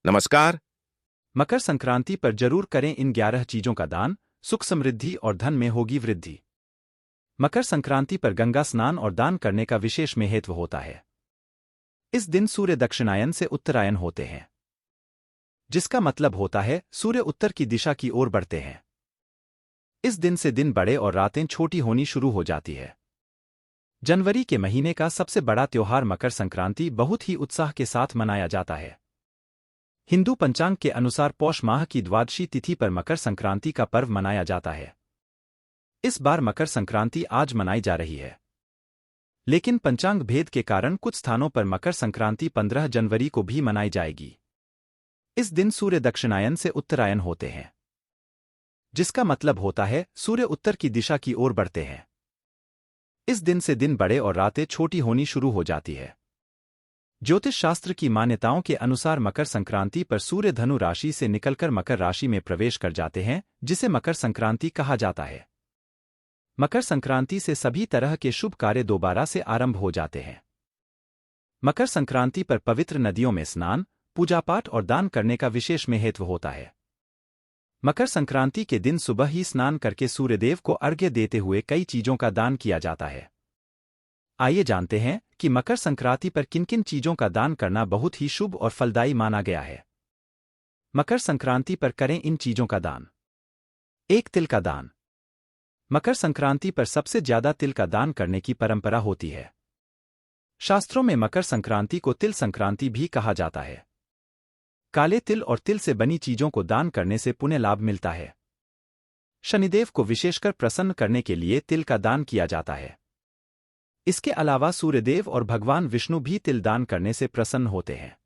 नमस्कार। मकर संक्रांति पर जरूर करें इन 11 चीजों का दान, सुख समृद्धि और धन में होगी वृद्धि। मकर संक्रांति पर गंगा स्नान और दान करने का विशेष महत्व होता है। इस दिन सूर्य दक्षिणायन से उत्तरायण होते हैं, जिसका मतलब होता है सूर्य उत्तर की दिशा की ओर बढ़ते हैं। इस दिन से दिन बड़े और रातें छोटी होनी शुरू हो जाती है। जनवरी के महीने का सबसे बड़ा त्योहार मकर संक्रांति बहुत ही उत्साह के साथ मनाया जाता है। हिंदू पंचांग के अनुसार पौष माह की द्वादशी तिथि पर मकर संक्रांति का पर्व मनाया जाता है। इस बार मकर संक्रांति आज मनाई जा रही है, लेकिन पंचांग भेद के कारण कुछ स्थानों पर मकर संक्रांति 15 जनवरी को भी मनाई जाएगी। इस दिन सूर्य दक्षिणायन से उत्तरायण होते हैं, जिसका मतलब होता है सूर्य उत्तर की दिशा की ओर बढ़ते हैं। इस दिन से दिन बड़े और रातें छोटी होनी शुरू हो जाती है। ज्योतिष शास्त्र की मान्यताओं के अनुसार मकर संक्रांति पर सूर्य धनु राशि से निकलकर मकर राशि में प्रवेश कर जाते हैं, जिसे मकर संक्रांति कहा जाता है। मकर संक्रांति से सभी तरह के शुभ कार्य दोबारा से आरंभ हो जाते हैं। मकर संक्रांति पर पवित्र नदियों में स्नान, पूजा पाठ और दान करने का विशेष महत्व होता है। मकर संक्रांति के दिन सुबह ही स्नान करके सूर्यदेव को अर्घ्य देते हुए कई चीजों का दान किया जाता है। आइए जानते हैं कि मकर संक्रांति पर किन किन चीजों का दान करना बहुत ही शुभ और फलदायी माना गया है। मकर संक्रांति पर करें इन चीजों का दान। 1. तिल का दान। मकर संक्रांति पर सबसे ज्यादा तिल का दान करने की परंपरा होती है। शास्त्रों में मकर संक्रांति को तिल संक्रांति भी कहा जाता है। काले तिल और तिल से बनी चीजों को दान करने से पुण्य लाभ मिलता है। शनिदेव को विशेषकर प्रसन्न करने के लिए तिल का दान किया जाता है। इसके अलावा सूर्यदेव और भगवान विष्णु भी तिल दान करने से प्रसन्न होते हैं।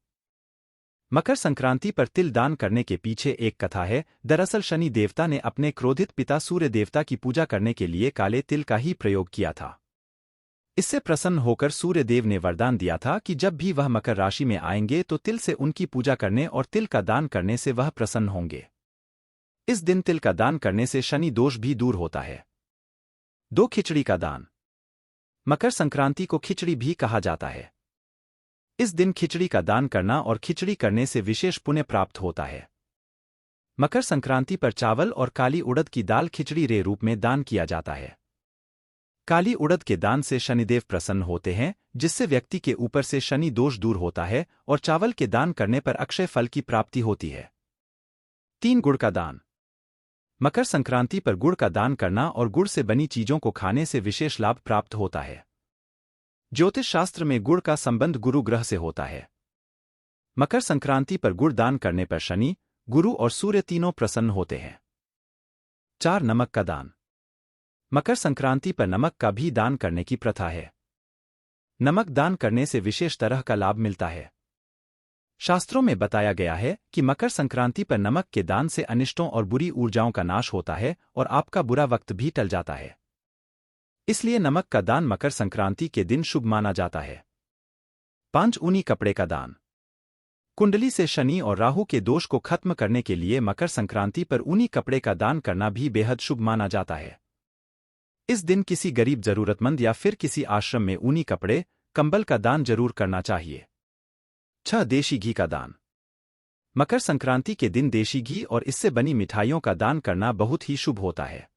मकर संक्रांति पर तिल दान करने के पीछे एक कथा है। दरअसल शनि देवता ने अपने क्रोधित पिता सूर्य देवता की पूजा करने के लिए काले तिल का ही प्रयोग किया था। इससे प्रसन्न होकर सूर्यदेव ने वरदान दिया था कि जब भी वह मकर राशि में आएंगे तो तिल से उनकी पूजा करने और तिल का दान करने से वह प्रसन्न होंगे। इस दिन तिल का दान करने से शनि दोष भी दूर होता है। 2. खिचड़ी का दान। मकर संक्रांति को खिचड़ी भी कहा जाता है। इस दिन खिचड़ी का दान करना और खिचड़ी करने से विशेष पुण्य प्राप्त होता है। मकर संक्रांति पर चावल और काली उड़द की दाल खिचड़ी के रूप में दान किया जाता है। काली उड़द के दान से शनिदेव प्रसन्न होते हैं, जिससे व्यक्ति के ऊपर से शनि दोष दूर होता है, और चावल के दान करने पर अक्षय फल की प्राप्ति होती है। 3. गुड़ का दान। मकर संक्रांति पर गुड़ का दान करना और गुड़ से बनी चीजों को खाने से विशेष लाभ प्राप्त होता है। ज्योतिष शास्त्र में गुड़ का संबंध गुरु ग्रह से होता है। मकर संक्रांति पर गुड़ दान करने पर शनि, गुरु और सूर्य तीनों प्रसन्न होते हैं। 4. नमक का दान। मकर संक्रांति पर नमक का भी दान करने की प्रथा है। नमक दान करने से विशेष तरह का लाभ मिलता है। शास्त्रों में बताया गया है कि मकर संक्रांति पर नमक के दान से अनिष्टों और बुरी ऊर्जाओं का नाश होता है और आपका बुरा वक्त भी टल जाता है। इसलिए नमक का दान मकर संक्रांति के दिन शुभ माना जाता है। 5. ऊनी कपड़े का दान। कुंडली से शनि और राहु के दोष को खत्म करने के लिए मकर संक्रांति पर ऊनी कपड़े का दान करना भी बेहद शुभ माना जाता है। इस दिन किसी गरीब जरूरतमंद या फिर किसी आश्रम में ऊनी कपड़े, कंबल का दान जरूर करना चाहिए। 6. देशी घी का दान। मकर संक्रांति के दिन देशी घी और इससे बनी मिठाइयों का दान करना बहुत ही शुभ होता है।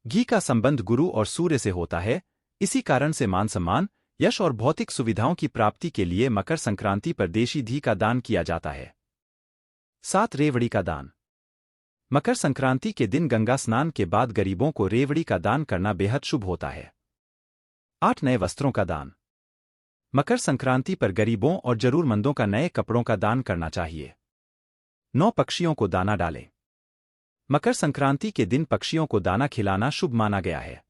घी का संबंध गुरु और सूर्य से होता है, इसी कारण से मान सम्मान, यश और भौतिक सुविधाओं की प्राप्ति के लिए मकर संक्रांति पर देशी घी का दान किया जाता है। 7. रेवड़ी का दान। मकर संक्रांति के दिन गंगा स्नान के बाद गरीबों को रेवड़ी का दान करना बेहद शुभ होता है। 8. नए वस्त्रों का दान। मकर संक्रांति पर गरीबों और जरूरतमंदों का नए कपड़ों का दान करना चाहिए। 9. पक्षियों को दाना डालें। मकर संक्रांति के दिन पक्षियों को दाना खिलाना शुभ माना गया है।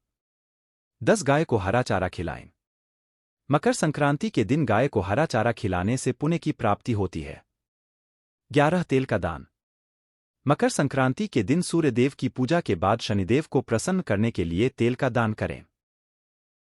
10. गाय को हरा चारा खिलाएं। मकर संक्रांति के दिन गाय को हरा चारा खिलाने से पुण्य की प्राप्ति होती है। 11. तेल का दान। मकर संक्रांति के दिन सूर्यदेव की पूजा के बाद शनिदेव को प्रसन्न करने के लिए तेल का दान करें।